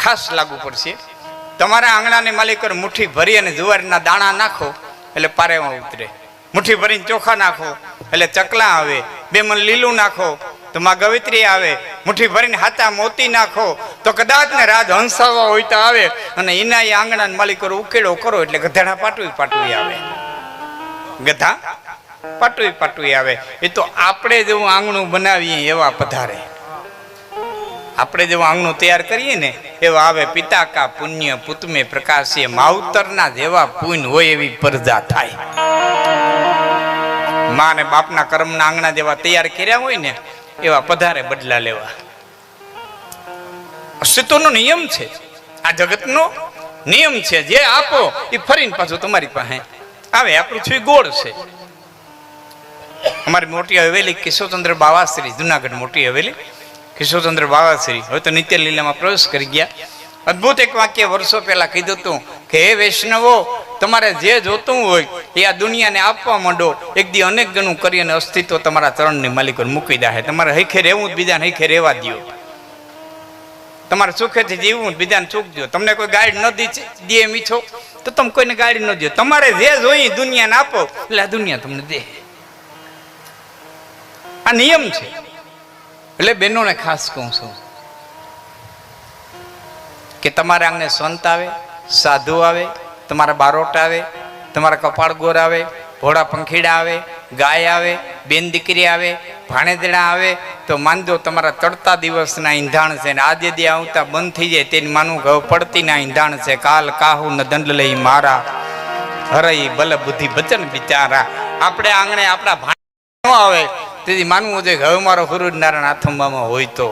ખાસ લાગુ પડશે. તમારા આંગણાને માલિકો મુઠ્ઠી ભરી અને જુવારના દાણા નાખો એટલે પારેમાં ઉતરે. મુઠ્ઠી ભરીને ચોખા નાખો એટલે ચકલા આવે. 2 મણ લીલું નાખો તો માં ગવિત્રી આવે. મુઠ્ઠી ભરીને હાથા મોતી નાખો તો કદાચ ને રાજ હંસાવા હોય તો આવે. અને એના એ આંગણા માલિકો ઉકેડો કરો એટલે ગધાડા પાટવી આવે. ગધા પાટવી આવે. એ તો આપણે જેવું આંગણું બનાવીએ એવા પધારે. આપણે જેવું આંગણું તૈયાર કરીએ ને એવા આવે. પિતા કા પુણ્ય પુત મેં પ્રકાશીએ. માવતરના જેવા પુણ્ય હોય એવી પ્રજા થાય. મા ને બાપના કર્મના આંગણા જેવા તૈયાર કર્યા હોય ને એવા પધારે બદલા લેવા. અસ્તિત્વનો નિયમ છે, આ જગતનો નિયમ છે. જે આપો એ ફરીને પાછું તમારી પાસે આવે. આ પૃથ્વી ગોળ છે. અમારી મોટી હવેલી કિશોરચંદ્ર બાવાશ્રી, જુનાગઢ મોટી હવેલી કિશોરચંદ્ર બાવાશ્રી હવે તો નિત્ય લીલામાં પ્રવેશ કરી ગયા. અદભુત એક વાક્ય વર્ષો પહેલા કીધું હતું કે હે વૈષ્ણવો, તમારે જે જોતું હોય એ આ દુનિયાને આપવા માંડો. એક દી અનેક ગણું કરી અને અસ્તિત્વ તમારા ચરણની માલિકો મૂકી દે. તમારે હૈખે રહેવું જ બીજાને હૈખે રહેવા દો. તમારે સુખેથી જીવવું બીજાને સુખ દો. તમને કોઈ ગાઈડ ન દે એમ ઈચ્છો તો તમે કોઈને ગાઈડ ન દો. તમારે જે જોઈએ દુનિયાને આપો એટલે આ દુનિયા તમને દે. આ નિયમ છે. એટલે બહેનોને ખાસ કહું છું કે તમારે આંગણે સંત આવે, સાધુ આવે, તમારા બારોટ આવે, તમારા કપાળ ગોર આવે, ઘોડા પંખીડા આવે, ગાય આવે, બેન દીકરી આવે, ભાણેદડા આવે તો માનજો તમારા ચડતા દિવસના ઈંધાણ છે. ને આજે દી આવતા બંધ થઈ જાય તેની માનવું ઘઉં પડતીના ઈંધાણ છે. કાલ કાહુ ન દંડ લઈ મારા હરઈ બલ બુદ્ધિ બચન બિચારા. આપણે આંગણે આપણા ભાણ ન આવે તેથી માનવું છે હવે મારો સૂરજ નારાયણ આથંબામાં હોય તો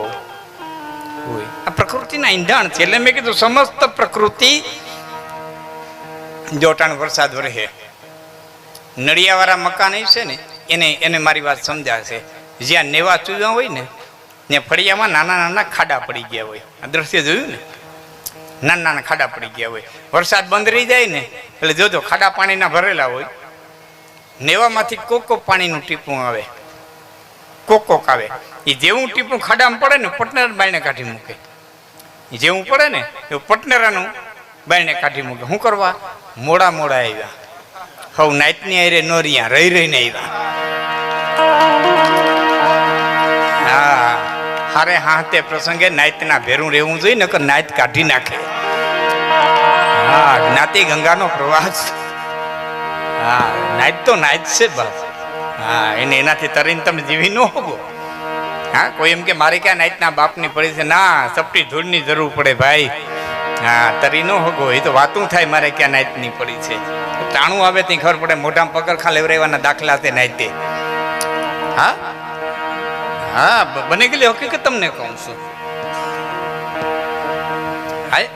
હોય. આ પ્રકૃતિના ઈંધાણ છે. એટલે મેં કીધું સમસ્ત પ્રકૃતિ જોટાણ વરસાદ વરસે નળિયાવાળા મકાન છે ને એને મારી વાત સમજાશે. જ્યાં નેવા ચૂવ્યા હોય ને ત્યાં ફળિયામાં નાના નાના ખાડા પડી ગયા હોય. આ દ્રશ્ય જોયું ને, નાના નાના ખાડા પડી ગયા હોય. વરસાદ બંધ રહી જાય ને એટલે જોજો ખાડા પાણીના ભરેલા હોય. નેવામાંથી કોક પાણીનું ટીપું આવે, કોક આવે. એ જેવું ટીપું ખાડામાં પડે ને પટનેરા બાયણે કાઢી મૂકે. જેવું પડે ને એવું પટનેરાનું બાયણે કાઢી મૂકે. શું કરવા? મોડા આવ્યા. હવ નાઈટની આરે નો રહ્યા, રહીને આવ્યા. હા, હારે હાથે પ્રસંગે નાઈટના ભેરું રહેવું જોઈએ, નકર નાઈટ કાઢી નાખે. હા, જ્ઞાતિ ગંગાનો પ્રવાસ. હા, નાઈટ તો નાઈટ છે બાપ. હા, એનાથી તરીને તમે જીવી ન હોગો. હા, કોઈ એમ કે મારે ક્યાં નાઈટના બાપની પડી છે. ના, સપટી ધૂળની જરૂર પડે ભાઈ. હા, તરી ન હોગો. એ તો વાતું થાય મારે ક્યાં નાઈટની પડી છે. ટાણું આવે ત્યાં ખબર પડે. મોઢામાં પગરખા લેવરાવવાના દાખલા છે નાઈટે. હા હા, બની ગયેલી હકીકત તમને કહું છું. હા,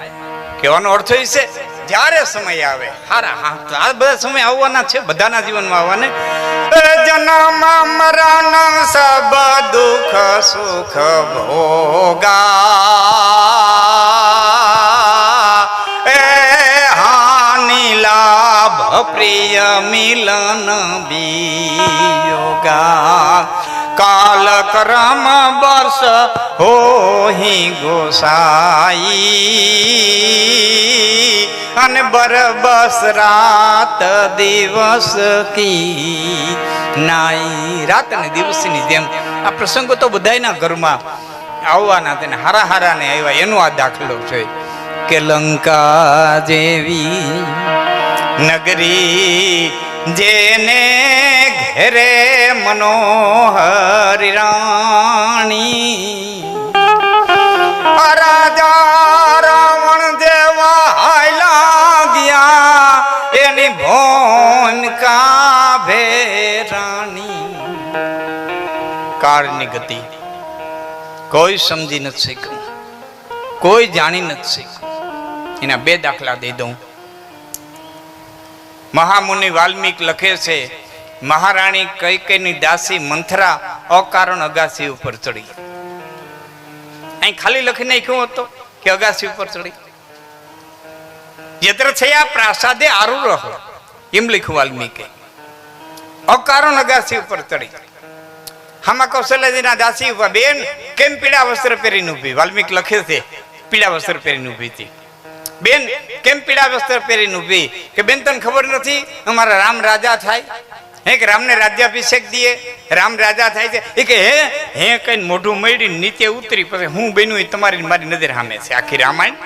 કહેવાનો અર્થ એ છે જ્યારે સમય આવે હારા. હા, તો આ બધા સમય આવવાના છે, બધાના જીવનમાં આવવાને. જન્મ મરણ સબ દુઃખ સુખ ભોગા એ હાનિ લાભ પ્રિય મિલન વિયોગા. કાલ કરમ વર્ષ હોહી ગોસાઈ અને બરબસ રાત દિવસ કી નાઈ. રાત અને દિવસની જેમ આ પ્રસંગો તો બધાયના ઘરમાં આવવાના. તેને હારા હારાને આવ્યા એનો આ દાખલો છે કે લંકા જેવી નગરી જેને ઘેરે મનોહર રાણી. રાજા રાવણ જેવા હાયલા ગયા એની ભૂમિકા ભેરાણી. કાળની ગતિ કોઈ સમજી નથી શક્યું, કોઈ જાણી નથી શક્યું. એના 2 દાખલા દઈ દઉં. મહામુનિ વાલ્મીક લખે છે મહારાણી કૈકેયીની દાસી મંથરા અકારણ અગાસી ઉપર ચડી. અહીં ખાલી લખી નાખ્યું હતો કે અગાસી ઉપર ચડી. યત્ર છયા પ્રાસાદે આરુરોહ એમ લખ્યું વાલ્મીકે. અકારણ અગાસી ઉપર ચડી. હામાં કૌશલ્યજીના દાસી ઉપર બેન કેમ પીળા વસ્ત્ર પહેરીને ઊભી. વાલ્મીક લખે છે પીળા વસ્ત્ર પહેરીને ઊભી હતી. બેન કેમ પીળા વસ્ત્ર પહેરીને ઊભી? કે બેન તને ખબર નથી અમારા રામ રાજા થાય? હે કે રામને રાજ્યાભિષેક દઈએ, રામ રાજા થાય છે. એ કે હે કઈ મોઢું મળી નીચે ઉતરી પછી હું બન્યું એ તમારી મારી નજર સામે છે. આખી રામાયણ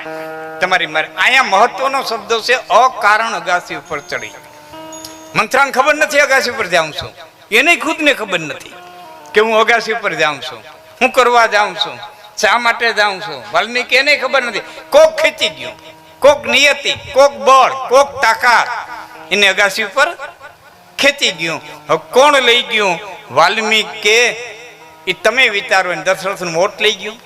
તમારી મારી. અહીંયા મહત્વનો શબ્દ છે અકારણ અગાસી ઉપર ચડી. મંથરાને ખબર નથી અગાસી ઉપર જાઉં છું, એને ખુદને ખબર નથી કે હું અગાસી ઉપર જાઉં છું, હું કરવા જાઉં છું, શા માટે જાઉં છું. વાલ્મીકી એને ખબર નથી. કોક ખેંચી ગયું, કોક નિયતિ, કોક બળ, કોક તાકાત એને અગાસી ઉપર ખેંચી ગયું. હવે કોણ લઈ ગયું? વાલ્મીકી કે એ તમે વિચારો. દશરથનું મોટ લઈ ગયું,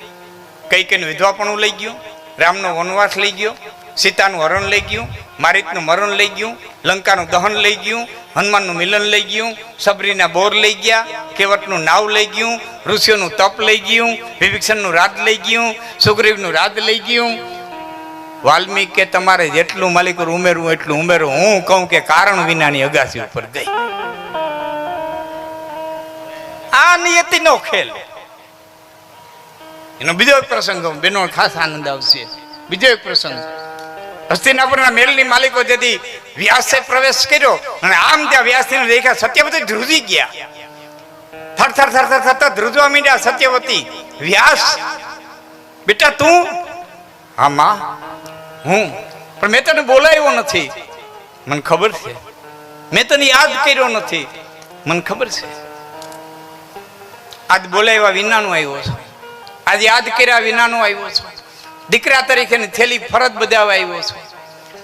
કૈકેયીનું વિધવાપણું લઈ ગયું, રામનો વનવાસ લઈ ગયો, સીતાનું હરણ લઈ ગયું, મારીતનું મરણ લઈ ગયું, લંકાનું દહન લઈ ગયું, હનુમાનનું મિલન લઈ ગયું, સબરીના બોર લઈ ગયા, કેવટનું નાવ લઈ ગયું, ઋષિઓનું તપ લઈ ગયું, વિભીષણનું રાજ લઈ ગયું, સુગ્રીવનું રાજ લઈ ગયું. વાલ્મીકી કે તમારે જેટલું માલિક ઉમેરવું એટલું ઉમેરું. હું કહું કે કારણ વિનાની અગાસી ઉપર ગઈ. આ નિયતિનો ખેલ. એનો બીજો એક પ્રસંગ બેનો ખાસ આનંદ આવશે. બીજો એક પ્રસંગ, હસ્તિનાપુરના મેળની માલિકો જેથી વ્યાસે પ્રવેશ કર્યો અને આમ ત્યાં વ્યાસજીને દેખ્યા, સત્યવતી ધ્રુજી ગયા. થર થર થર થર થર ધ્રુજવા માંડ્યા. સત્યવતી, વ્યાસ બેટા તું? હા માં હું, પણ મેં તને બોલાવ્યો નથી. મને ખબર છે. મેં તને યાદ કર્યો નથી. મને ખબર છે. આજ બોલાવ્યા વિનાનો આવ્યો છું, આજે યાદ કર્યા વિનાનો આવ્યો છું. દીકરા તરીકેની થેલી ફરજ બજાવવા આવ્યો છું.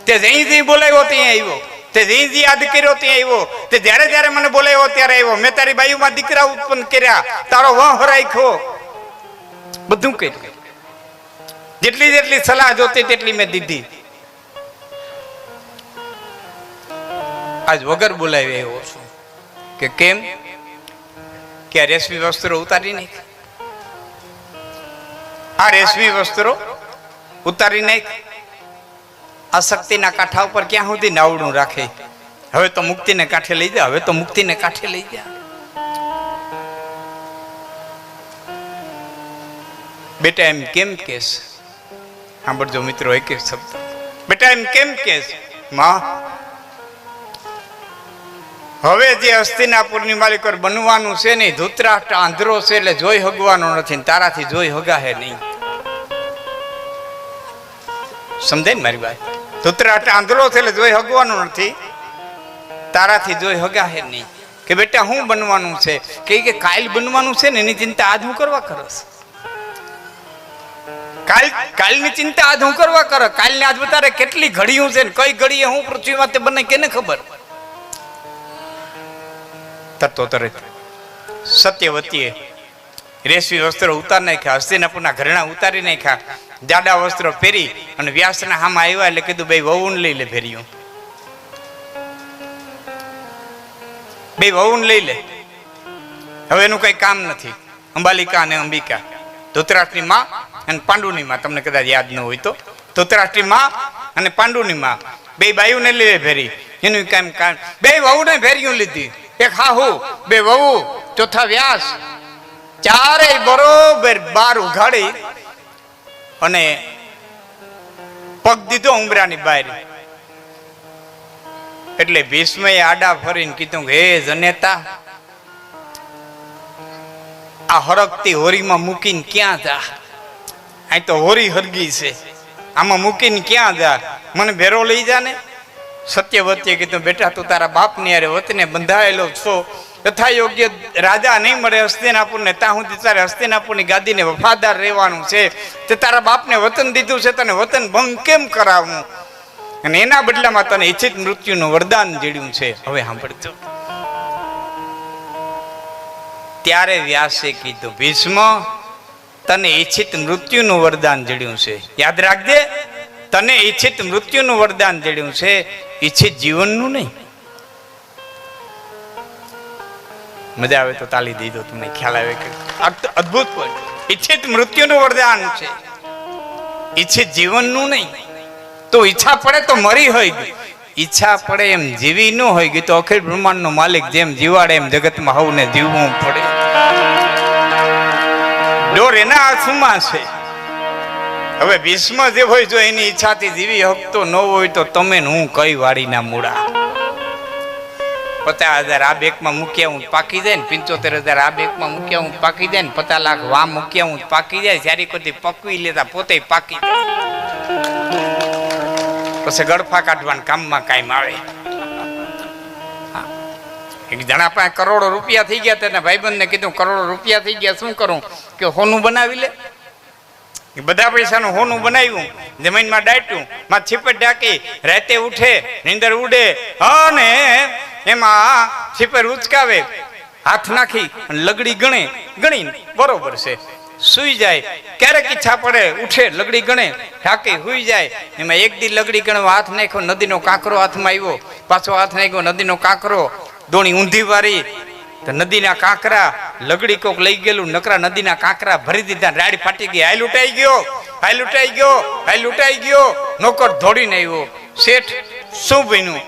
તે જઈ બોલાવ્યો ત્યાં આવ્યો, તે જઈ યાદ કર્યો ત્યાં આવ્યો, તે જ્યારે જ્યારે મને બોલાવ્યો ત્યારે આવ્યો. મેં તારી બાયુમાં દીકરા ઉત્પન્ન કર્યા, તારો વહ રાખ્યો, બધું કર્યું. જેટલી જેટલી સલાહ જોતી તેટલી મેં દીધી. આજ વગર બોલાવી આવ્યો છું. કે કેમ? કે આ રેશમી વસ્ત્રો ઉતારી નાખ, આ રેશમી વસ્ત્રો ઉતારી નાખ. આ શક્તિના કાંઠા ઉપર ક્યાં સુધી નાવડું રાખે? હવે તો મુક્તિને કાંઠે લઈ જા, હવે તો મુક્તિને કાંઠે લઈ જા. બેટા એમ કેમ કેસ? સાંભળજો મિત્રો એક એક શબ્દ. બેટા એમ કેમ કેસ? માં હવે જે હસ્તિનાપુરની માલિકો બનવાનું છે ને, ધૂતરાષ્ટ્ર આંધળો છે એટલે જોઈ હગવાનો નથી, તારાથી જોઈ હગાહે નહીં. સમજાય ને મારી વાત? ધૂતરાષ્ટ્ર આંધળો છે એટલે જોઈ હગવાનો નથી, તારાથી જોઈ હગાહે નહીં. કે બેટા હું બનવાનું છે? કે કાલ બનવાનું છે ને, એની ચિંતા આજ હું કરવા કરસ. કાલની ચિંતા આજ હું કરવા કર. કાલની આજ બતારે કેટલી ઘડીઓ છે ને કઈ ઘડીએ હું પૃથ્વીમાં તે બને કેને ખબર. તરતો તરત સત્યવતીએ રેશમી વસ્ત્રો ઉતારી નાખ્યા, હસ્તિનાપુરના ઘરેણા ઉતારી નાખ્યા, જાડા વસ્ત્રો પહેરી અને વ્યાસના હામાં આવ્યા એટલે કીધું બે વહુને લઈ લે. ફેર્યું બે વહુને લઈ લે. હવે એનું કઈ કામ નથી. અંબાલિકા અને અંબિકા, ધૃતરાષ્ટ્રની માં અને પાંડુની માં. તમને કદાચ યાદ ન હોય તો ધૃતરાષ્ટ્રની માં અને પાંડુની માં બે બાયુને લઈ ફેરી. એનું કામ બે વહુને ફેર્યું લીધી. એક હાહુ, બે વહુ, ચોથા વ્યાસ, ચારેય બરોબર બાર ઉઘાડી અને પગ દીધો ઉમરાની બહાર. એટલે ભીષ્મએ આડા ફરીને કીધું કે હે જનેતા, આ હરકતી હોરીમાં મૂકીને ક્યાં જા? આ તો હોરી હરગી છે, આમાં મૂકીને ક્યાં જા? મને ભેરો લઈ જા ને. સત્યવતીએ કીધું બેટા તું તારા બાપની અરે વતને બંધાયેલો છો, તથા યોગ્ય રાજા નહીં મળે હસ્તિનાપુરને, ત્યાં સુધી તારે હસ્તિનાપુરની ગાદીને વફાદાર રહેવાનું છે. તે તારા બાપને વતન દીધું છે, તને વતન ભંગ કેમ કરાવવું? અને એના બદલામાં તને ઈચ્છિત મૃત્યુનું વરદાન જડ્યું છે. હવે સાંભળજો. ત્યારે વ્યાસે કીધું ભીષ્મ, તને ઈચ્છિત મૃત્યુનું વરદાન જડ્યું છે. યાદ રાખજે, તને ઈચ્છિત મૃત્યુનું વરદાન જડ્યું છે, ઈચ્છિત જીવનનું નહીં. મજા આવે તો તાલી દઈ દો, તમને ખ્યાલ આવે કે અદ્ભુત હોય. ઈચ્છિત મૃત્યુનું વરદાન છે, ઈચ્છિત જીવનનું નહીં. તો ઈચ્છા પડે તો મરી હોય ગઈ, ઈચ્છા પડે એમ જીવી ન હોય ગઈ તો અખિલ બ્રહ્માંડનો માલિક જેમ જીવાડે એમ જગતમાં હવને જીવવું પડે. ડોર એના હાથમાં છે. હવે ભીષ્મ જે હોય જો એની ઈચ્છાથી જીવી હકતો ન હોય તો તમે ને હું કઈ વાડીના મૂળા. 50,000 આ બેંકમાં મૂક્યા હું પાકી જાય ને, 75,000 આ બેંકમાં મૂક્યા હું પાકી જાય ને, 50 લાખ વા મૂક્યા હું પાકી જાય. જ્યારે કોઈ પકવી લેતા પોતે પાકી જાય. પછી ગળફા કાઢવાના કામમાં કાયમ આવે. એક જણા પાસે કરોડો રૂપિયા થઈ ગયા, તેના ભાઈબંધને કીધું કરોડો રૂપિયા થઈ ગયા, શું કરું? કે હોનું બનાવી લે. બધા પૈસાનું હોનું બનાવ્યું, જમીનમાં દાટ્યું, માં છીપટ ઢાંકી, રાતે ઉઠે, નીંદર ઉડે અને એમાં છીપર ઉચકાવે, હાથ નાખી લગડી ગણી બરોબર છે, સુઈ જાય. ક્યારેક ઈચ્છા પડે ઉઠે, લગડી ગણે, ઢાંકી સુઈ જાય. એમાં એક દી લગડી ગણવા હાથ નાખ્યો, નદીનો કાંકરો હાથમાં આવ્યો, પાછો હાથ નાખ્યો, નદીનો કાંકરો, દોણી ઊંધી વારી તો નદીના કાંકરા, લગડી કોક લઈ ગયેલું, નકરા નદીના કાંકરા ભરી દીધા, રાડી ફાટી ગઈ. હાઈ લૂંટાઈ ગયો, હાઈ લૂંટાઈ ગયો, હાઈ લૂંટાઈ ગયો. નોકર દોડીને આવ્યો, શેઠ શું બન્યું?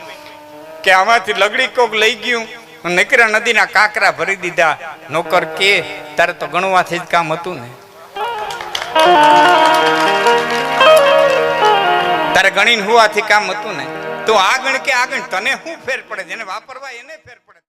કે આમાંથી લગડી કોક લઈ ગયું, નકરા નદીના કાંકરા ભરી દીધા. નોકર કે તારે તો ગણવાથી જ કામ હતું ને, તારે ગણીને હોવાથી કામ હતું ને. તો આગળ કે આગળ તને શું ફેર પડે? જેને વાપરવા એને ફેર પડે.